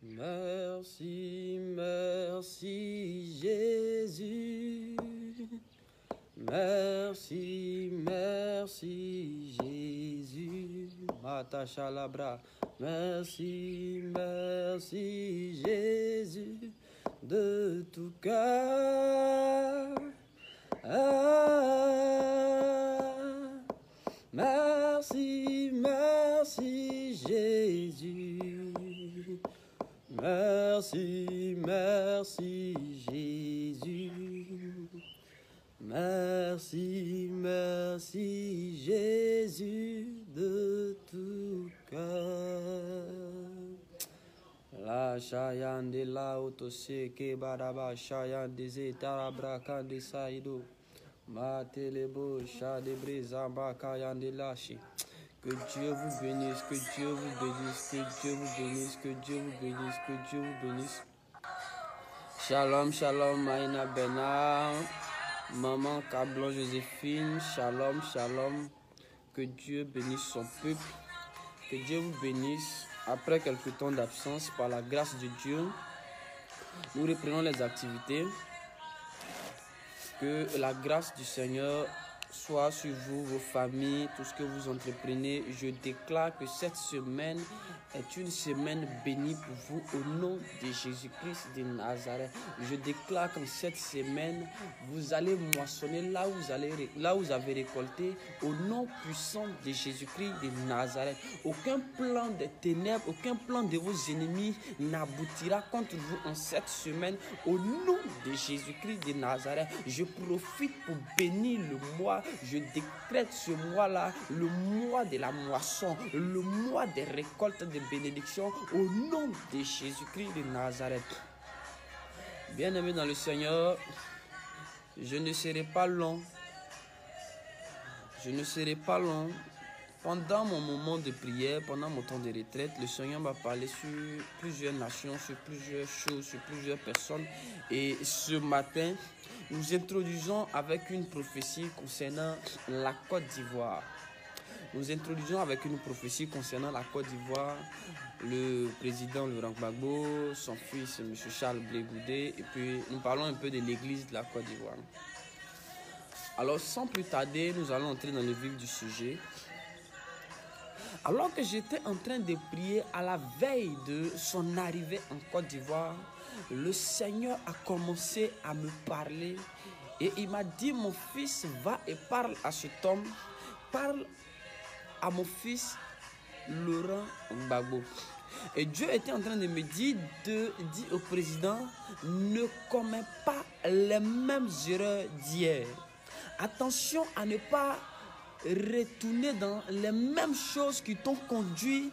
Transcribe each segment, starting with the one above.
Merci, merci Jésus. Merci, merci Jésus. Matacha labra. Merci, merci Jésus de tout cœur. Merci, merci Jésus. Merci, merci Jésus. Merci, merci Jésus de tout cœur. La chayande la otose ke baraba chayande zetarabra kande saido. Matelebo chade brezamba kayande lashi. Que Dieu vous bénisse, que Dieu vous bénisse, que Dieu vous bénisse, que Dieu vous bénisse, que Dieu vous bénisse. Shalom, shalom, Maïna Bernard, Maman Cablon Joséphine, shalom, shalom. Que Dieu bénisse son peuple, que Dieu vous bénisse. Après quelques temps d'absence, par la grâce de Dieu, nous reprenons les activités. Que la grâce du Seigneur soit sur vous, vos familles, tout ce que vous entreprenez. Je déclare que cette semaine est une semaine bénie pour vous au nom de Jésus-Christ de Nazareth. Je déclare qu'en cette semaine, vous allez moissonner là où vous avez récolté au nom puissant de Jésus-Christ de Nazareth. Aucun plan des ténèbres, aucun plan de vos ennemis n'aboutira contre vous en cette semaine au nom de Jésus-Christ de Nazareth. Je profite pour bénir le mois. Je décrète ce mois-là, le mois de la moisson, le mois des récoltes de bénédictions au nom de Jésus-Christ de Nazareth. Bien-aimés dans le Seigneur, je ne serai pas long. Je ne serai pas long. Pendant mon moment de prière, pendant mon temps de retraite, le Seigneur m'a parlé sur plusieurs nations, sur plusieurs choses, sur plusieurs personnes. Et ce matin, nous introduisons avec une prophétie concernant la Côte d'Ivoire. Nous introduisons avec une prophétie concernant la Côte d'Ivoire le président Laurent Gbagbo, son fils M. Charles Blé Goudé, et puis nous parlons un peu de l'église de la Côte d'Ivoire. Alors sans plus tarder, nous allons entrer dans le vif du sujet. Alors que j'étais en train de prier à la veille de son arrivée en Côte d'Ivoire, le Seigneur a commencé à me parler et il m'a dit: mon fils, va et parle à cet homme, parle à mon fils Laurent Gbagbo. Et Dieu était en train de me dire au président: ne commets pas les mêmes erreurs d'hier. Attention à ne pas retourner dans les mêmes choses qui t'ont conduit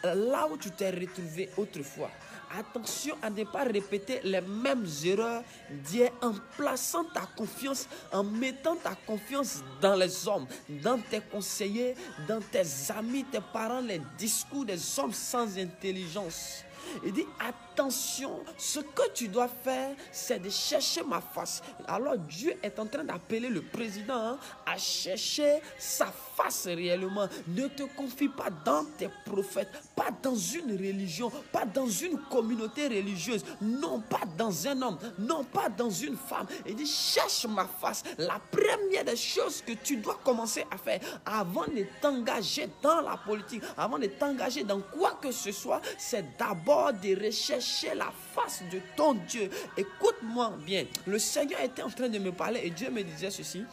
là où tu t'es retrouvé autrefois. Attention à ne pas répéter les mêmes erreurs d'hier en plaçant ta confiance, en mettant ta confiance dans les hommes, dans tes conseillers, dans tes amis, tes parents, les discours des hommes sans intelligence. Il dit: attention, ce que tu dois faire, c'est de chercher ma face. Alors Dieu est en train d'appeler le président à chercher sa face réellement. Ne te confie pas dans tes prophètes, pas dans une religion, pas dans une communauté religieuse, non pas dans un homme, non pas dans une femme. Il dit: cherche ma face. La première des choses que tu dois commencer à faire avant de t'engager dans la politique, avant de t'engager dans quoi que ce soit, c'est d'abord de rechercher la face de ton Dieu. Écoute-moi bien, le Seigneur était en train de me parler et Dieu me disait ceci: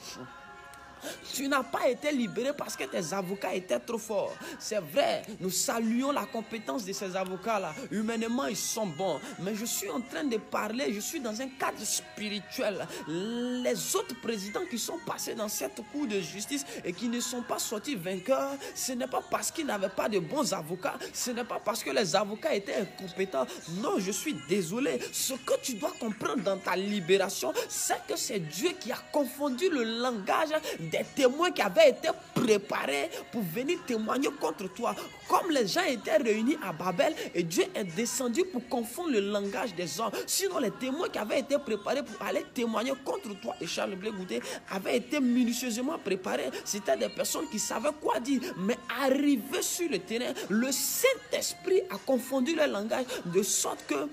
tu n'as pas été libéré parce que tes avocats étaient trop forts. C'est vrai, nous saluons la compétence de ces avocats-là. Humainement, ils sont bons. Mais je suis en train de parler, je suis dans un cadre spirituel. Les autres présidents qui sont passés dans cette cour de justice et qui ne sont pas sortis vainqueurs, ce n'est pas parce qu'ils n'avaient pas de bons avocats. Ce n'est pas parce que les avocats étaient incompétents. Non, je suis désolé. Ce que tu dois comprendre dans ta libération, c'est que c'est Dieu qui a confondu le langage des témoins qui avaient été préparés pour venir témoigner contre toi. Comme les gens étaient réunis à Babel et Dieu est descendu pour confondre le langage des hommes. Sinon, les témoins qui avaient été préparés pour aller témoigner contre toi et Charles Blé Goudé avaient été minutieusement préparés. C'était des personnes qui savaient quoi dire. Mais arrivé sur le terrain, le Saint-Esprit a confondu le langage de sorte que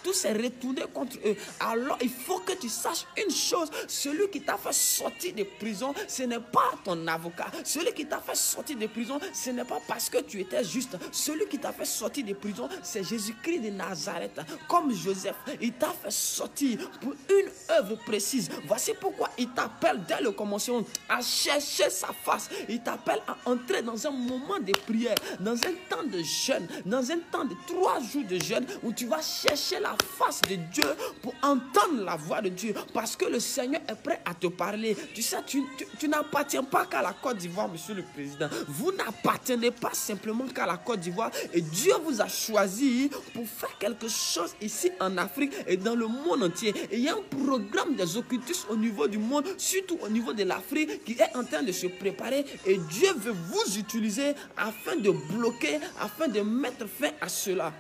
tout s'est retourné contre eux. Alors, il faut que tu saches une chose. Celui qui t'a fait sortir de prison, ce n'est pas ton avocat. Celui qui t'a fait sortir de prison, ce n'est pas parce que tu étais juste. Celui qui t'a fait sortir de prison, c'est Jésus-Christ de Nazareth. Comme Joseph, il t'a fait sortir pour une œuvre précise. Voici pourquoi il t'appelle dès le commencement à chercher sa face. Il t'appelle à entrer dans un moment de prière, dans un temps de jeûne, dans un temps de 3 jours de jeûne où tu vas chercher la face de Dieu pour entendre la voix de Dieu. Parce que le Seigneur est prêt à te parler. Tu sais, tu n'appartiens pas qu'à la Côte d'Ivoire, monsieur le président. Vous n'appartenez pas simplement qu'à la Côte d'Ivoire. Et Dieu vous a choisi pour faire quelque chose ici en Afrique et dans le monde entier. Et il y a un programme des occultistes au niveau du monde, surtout au niveau de l'Afrique, qui est en train de se préparer. Et Dieu veut vous utiliser afin de bloquer, afin de mettre fin à cela.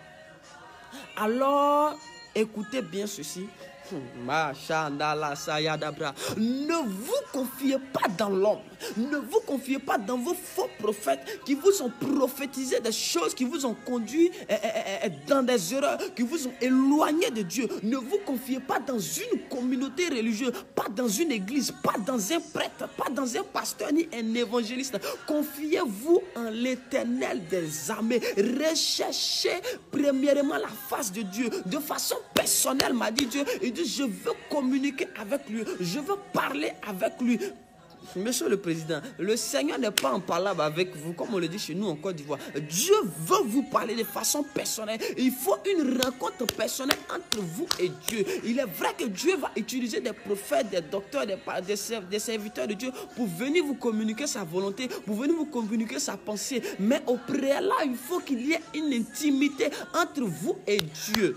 Alors, écoutez bien ceci. Ne vous confiez pas dans l'homme. Ne vous confiez pas dans vos faux prophètes qui vous ont prophétisé des choses, qui vous ont conduit dans des erreurs, qui vous ont éloigné de Dieu. Ne vous confiez pas dans une communauté religieuse, pas dans une église, pas dans un prêtre, pas dans un pasteur ni un évangéliste. Confiez-vous en l'Éternel des armées. Recherchez premièrement la face de Dieu. De façon personnelle, m'a dit Dieu. Il dit, je veux communiquer avec lui. Je veux parler avec lui. Monsieur le Président, le Seigneur n'est pas en parlant avec vous, comme on le dit chez nous en Côte d'Ivoire. Dieu veut vous parler de façon personnelle. Il faut une rencontre personnelle entre vous et Dieu. Il est vrai que Dieu va utiliser des prophètes, des docteurs, des serviteurs de Dieu pour venir vous communiquer sa volonté, pour venir vous communiquer sa pensée. Mais au préalable, il faut qu'il y ait une intimité entre vous et Dieu.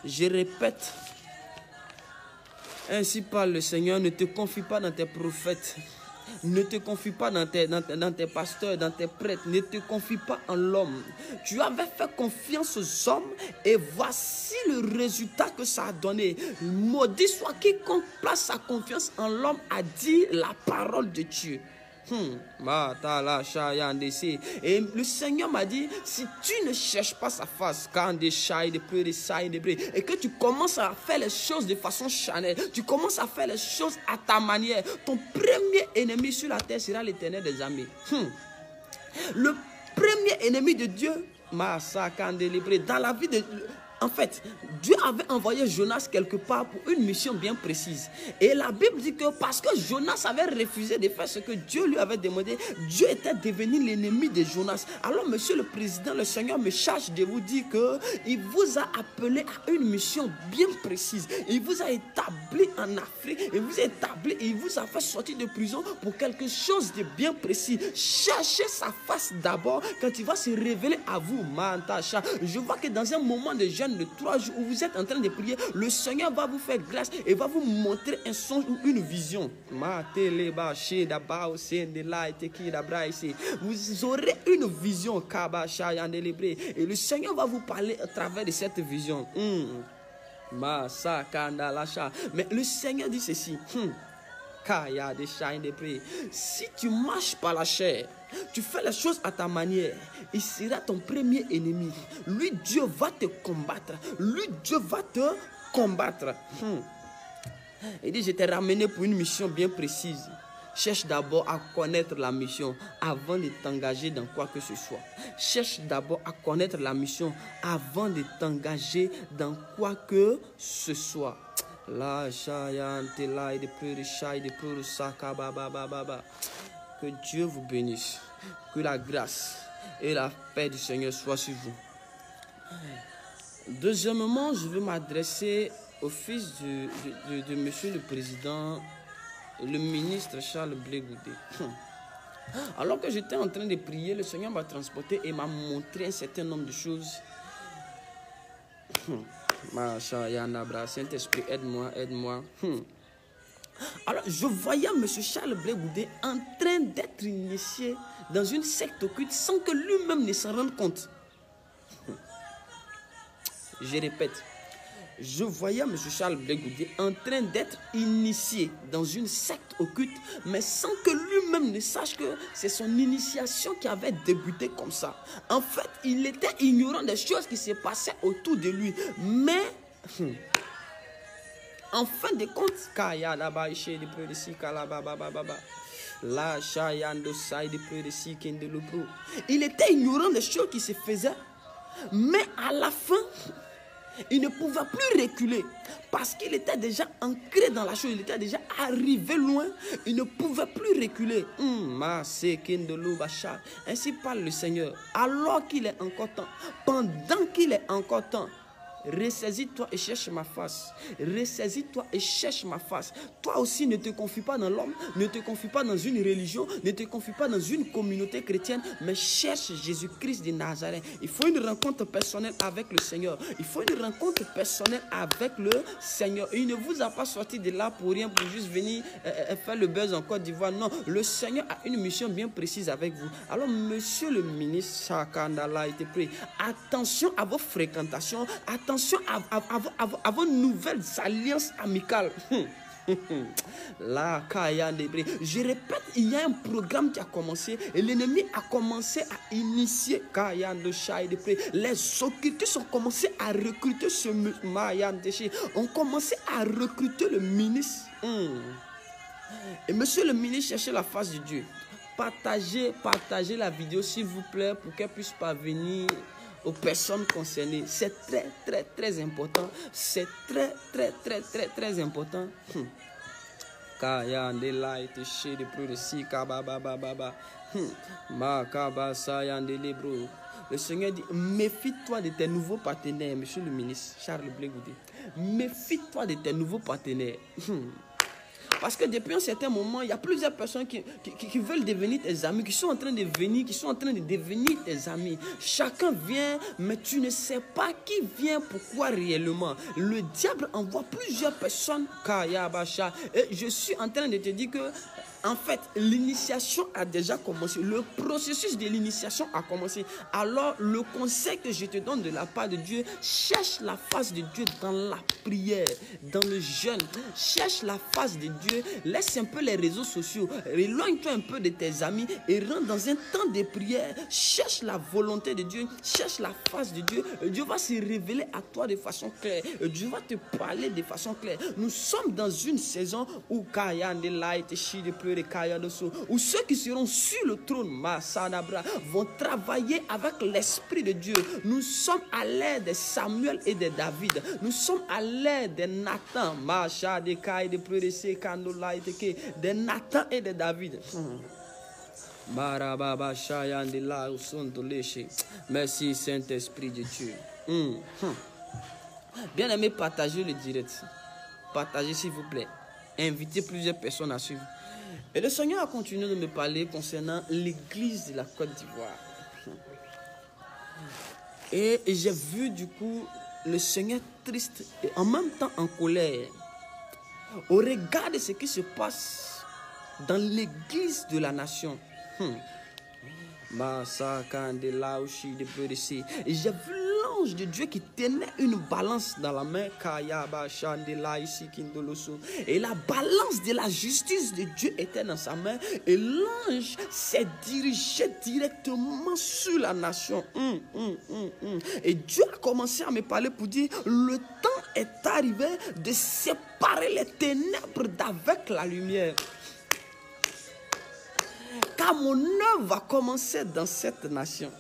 Je répète, ainsi parle le Seigneur, ne te confie pas dans tes prophètes, ne te confie pas dans tes pasteurs, dans tes prêtres, ne te confie pas en l'homme. Tu avais fait confiance aux hommes et voici le résultat que ça a donné. Maudit soit quiconque place sa confiance en l'homme, a dit la parole de Dieu. Et le Seigneur m'a dit, si tu ne cherches pas sa face, et que tu commences à faire les choses de façon charnelle, tu commences à faire les choses à ta manière, ton premier ennemi sur la terre sera l'Éternel des armées. Le premier ennemi de Dieu, dans la vie de... En fait, Dieu avait envoyé Jonas quelque part pour une mission bien précise. Et la Bible dit que parce que Jonas avait refusé de faire ce que Dieu lui avait demandé, Dieu était devenu l'ennemi de Jonas. Alors, monsieur le président, le Seigneur me charge de vous dire qu'il vous a appelé à une mission bien précise. Il vous a établi en Afrique, il vous a établi, il vous a fait sortir de prison pour quelque chose de bien précis. Cherchez sa face d'abord quand il va se révéler à vous. Je vois que dans un moment de jeûne de 3 jours où vous êtes en train de prier, le Seigneur va vous faire grâce et va vous montrer un songe ou une vision. Vous aurez une vision et le Seigneur va vous parler à travers de cette vision. Mais le Seigneur dit ceci. Si tu marches par la chair, tu fais les choses à ta manière, il sera ton premier ennemi. Lui, Dieu va te combattre. Lui, Dieu va te combattre. Il dit, je t'ai ramené pour une mission bien précise. Cherche d'abord à connaître la mission avant de t'engager dans quoi que ce soit. Cherche d'abord à connaître la mission avant de t'engager dans quoi que ce soit. Que Dieu vous bénisse. Que la grâce et la paix du Seigneur soient sur vous. Deuxièmement, je veux m'adresser au fils de Monsieur le Président, le ministre Charles Blé Goudé. Alors que j'étais en train de prier, le Seigneur m'a transporté et m'a montré un certain nombre de choses. Saint-Esprit, aide-moi, aide-moi. Alors, je voyais M. Charles Blé Goudé en train d'être initié dans une secte occulte sans que lui-même ne s'en rende compte. Je répète, je voyais M. Charles Blé Goudé en train d'être initié dans une secte occulte, mais sans que lui-même ne sache que c'est son initiation qui avait débuté comme ça. En fait, il était ignorant des choses qui se passaient autour de lui, mais... en fin de compte, il était ignorant des choses qui se faisaient, mais à la fin, il ne pouvait plus reculer parce qu'il était déjà ancré dans la chose, il était déjà arrivé loin, il ne pouvait plus reculer. Ainsi parle le Seigneur, alors qu'il est encore temps, pendant qu'il est encore temps. Ressaisis-toi et cherche ma face. Ressaisis-toi et cherche ma face. Toi aussi, ne te confie pas dans l'homme, ne te confie pas dans une religion, ne te confie pas dans une communauté chrétienne, mais cherche Jésus-Christ de Nazareth. Il faut une rencontre personnelle avec le Seigneur. Il faut une rencontre personnelle avec le Seigneur. Il ne vous a pas sorti de là pour rien, pour juste venir faire le buzz en Côte d'Ivoire. Non, le Seigneur a une mission bien précise avec vous. Alors, monsieur le ministre, Sakandala, il te prie, attention à vos fréquentations, attention à vos nouvelles alliances amicales. Je répète, il y a un programme qui a commencé et l'ennemi a commencé à initier. Les occultistes ont commencé à recruter ce ont commencé à recruter le ministre. Et monsieur le ministre, cherchez la face de Dieu. Partagez la vidéo s'il vous plaît pour qu'elle puisse parvenir aux personnes concernées. C'est très important. C'est très important. Le Seigneur dit, méfie-toi de tes nouveaux partenaires, monsieur le ministre Charles Blé Goudé. Méfie-toi de tes nouveaux partenaires. Parce que depuis un certain moment, il y a plusieurs personnes qui veulent devenir tes amis, qui sont en train de venir, qui sont en train de devenir tes amis. Chacun vient, mais tu ne sais pas qui vient, pourquoi réellement. Le diable envoie plusieurs personnes. Et je suis en train de te dire que, en fait, l'initiation a déjà commencé. Le processus de l'initiation a commencé. Alors, le conseil que je te donne de la part de Dieu, cherche la face de Dieu dans la prière, dans le jeûne. Cherche la face de Dieu. Laisse un peu les réseaux sociaux. Éloigne-toi un peu de tes amis et rentre dans un temps de prière. Cherche la volonté de Dieu. Cherche la face de Dieu. Dieu va se révéler à toi de façon claire. Dieu va te parler de façon claire. Nous sommes dans une saison où où ceux qui seront sur le trône vont travailler avec l'Esprit de Dieu. Nous sommes à l'ère de Samuel et de David. Nous sommes à l'ère de Nathan, de Nathan et de David. Merci Saint-Esprit de Dieu. Bien aimé, partagez le direct. Partagez s'il vous plaît. Invitez plusieurs personnes à suivre. Et le Seigneur a continué de me parler concernant l'église de la Côte d'Ivoire. Et j'ai vu du coup le Seigneur triste et en même temps en colère au regard de ce qui se passe dans l'église de la nation. Et j'ai vu l'ange de Dieu qui tenait une balance dans la main. Et la balance de la justice de Dieu était dans sa main. Et l'ange s'est dirigé directement sur la nation. Et Dieu a commencé à me parler pour dire, le temps est arrivé de séparer les ténèbres d'avec la lumière. Car mon œuvre va commencer dans cette nation.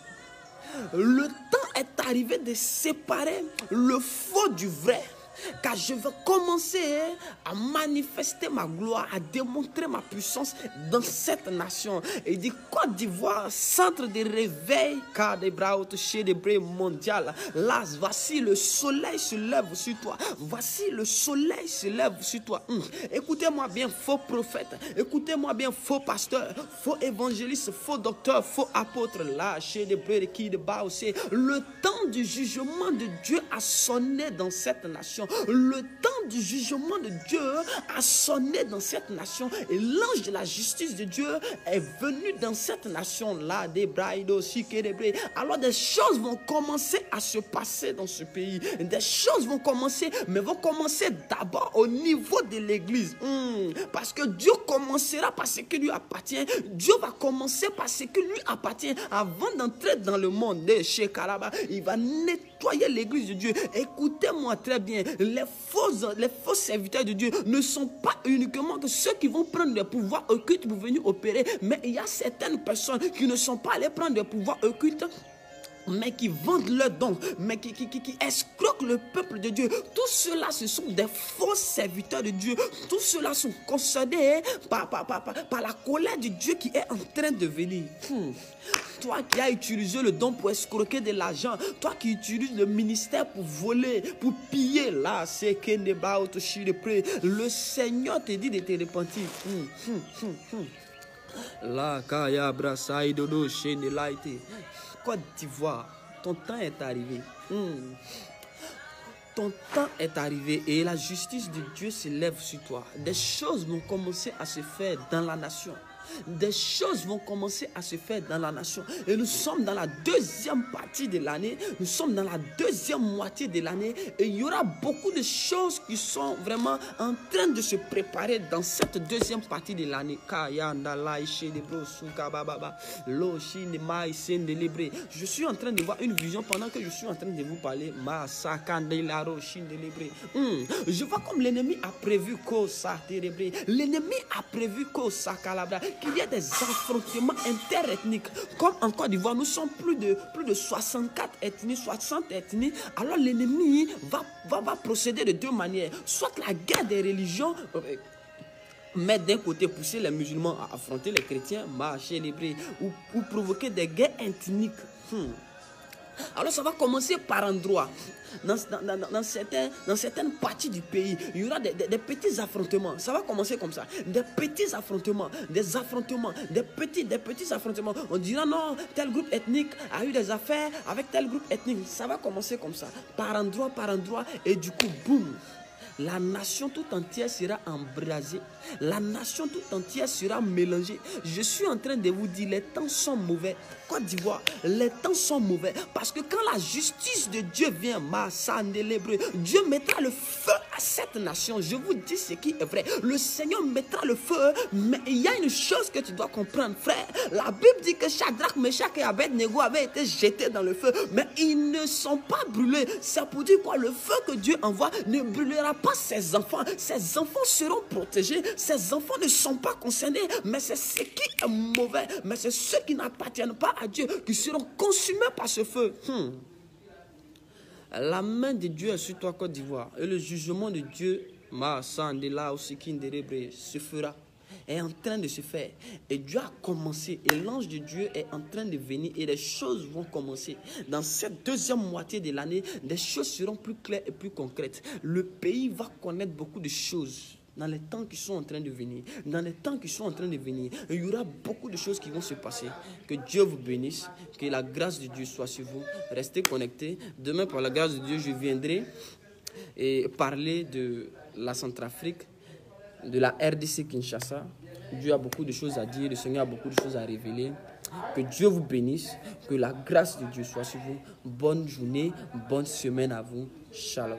Le temps est arrivé de séparer le faux du vrai. car je veux commencer à manifester ma gloire, à démontrer ma puissance dans cette nation. Et dit Côte d'Ivoire, centre de réveil, car des bras chez des bras mondial. Là, voici le soleil se lève sur toi. Voici le soleil se lève sur toi. Écoutez-moi bien, faux prophète. Écoutez-moi bien, faux pasteur, faux évangéliste, faux docteur, faux apôtre. Là, chez des bras qui de bas aussi. Le temps du jugement de Dieu a sonné dans cette nation. Le temps du jugement de Dieu a sonné dans cette nation. Et l'ange de la justice de Dieu est venu dans cette nation-là. Alors des choses vont commencer à se passer dans ce pays. Des choses vont commencer, mais vont commencer d'abord au niveau de l'église. Parce que Dieu commencera par ce qui lui appartient. Dieu va commencer par ce qui lui appartient avant d'entrer dans le monde de chez Karaba. Il va nettoyer l'église de Dieu. Écoutez-moi très bien. Les faux serviteurs de Dieu ne sont pas uniquement que ceux qui vont prendre des pouvoirs occultes pour venir opérer. Mais il y a certaines personnes qui ne sont pas allées prendre des pouvoirs occultes, mais qui vendent leurs dons, mais qui escroquent le peuple de Dieu. Tout cela, ce sont des faux serviteurs de Dieu. Tout cela sont concernés par la colère de Dieu qui est en train de venir. Toi qui as utilisé le don pour escroquer de l'argent, toi qui utilises le ministère pour voler, pour piller, là, c'est que le Seigneur te dit de te repentir. Là, Kaya Brasai Dodo Chenelaite. Côte d'Ivoire, ton temps est arrivé. Ton temps est arrivé et la justice de Dieu se lève sur toi. Des choses vont commencer à se faire dans la nation. Des choses vont commencer à se faire dans la nation. Et nous sommes dans la deuxième partie de l'année. Nous sommes dans la deuxième moitié de l'année. Et il y aura beaucoup de choses qui sont vraiment en train de se préparer dans cette deuxième partie de l'année. Je suis en train de voir une vision pendant que je suis en train de vous parler. Je vois comme l'ennemi a prévu l'ennemi a prévu qu'il y a des affrontements interethniques. Comme en Côte d'Ivoire, nous sommes plus de 64 ethnies, 60 ethnies. Alors l'ennemi va procéder de deux manières. Soit la guerre des religions, mais d'un côté pousser les musulmans à affronter les chrétiens, marcher les bris, ou provoquer des guerres ethniques. Alors ça va commencer par endroits. Dans certaines parties du pays, il y aura des petits affrontements. Ça va commencer comme ça. Des petits affrontements, des petits affrontements. On dira non, tel groupe ethnique a eu des affaires avec tel groupe ethnique. Ça va commencer comme ça. Par endroit. Et du coup, boum. La nation tout entière sera embrasée. La nation tout entière sera mélangée. Je suis en train de vous dire, les temps sont mauvais. Côte d'Ivoire, les temps sont mauvais. Parce que quand la justice de Dieu vient, Dieu mettra le feu à cette nation. Je vous dis ce qui est vrai. Le Seigneur mettra le feu. Mais il y a une chose que tu dois comprendre, frère. La Bible dit que Shadrach, Meshach et Abednego avaient été jetés dans le feu. Mais ils ne sont pas brûlés. C'est pour dire quoi? Le feu que Dieu envoie ne brûlera pas ses enfants. Ses enfants seront protégés. Ses enfants ne sont pas concernés. Mais c'est ce qui est mauvais. Mais c'est ceux qui n'appartiennent pas à Dieu qui seront consumés par ce feu. La main de Dieu est sur toi, Côte d'Ivoire. Et le jugement de Dieu, se fera. Est en train de se faire. Et Dieu a commencé. Et l'ange de Dieu est en train de venir. Et les choses vont commencer. Dans cette deuxième moitié de l'année, des choses seront plus claires et plus concrètes. Le pays va connaître beaucoup de choses. Dans les temps qui sont en train de venir. Il y aura beaucoup de choses qui vont se passer. Que Dieu vous bénisse. Que la grâce de Dieu soit sur vous. Restez connectés. Demain, par la grâce de Dieu, je viendrai et parler de la Centrafrique, de la RDC Kinshasa. Dieu a beaucoup de choses à dire. Le Seigneur a beaucoup de choses à révéler. Que Dieu vous bénisse. Que la grâce de Dieu soit sur vous. Bonne journée. Bonne semaine à vous. Shalom.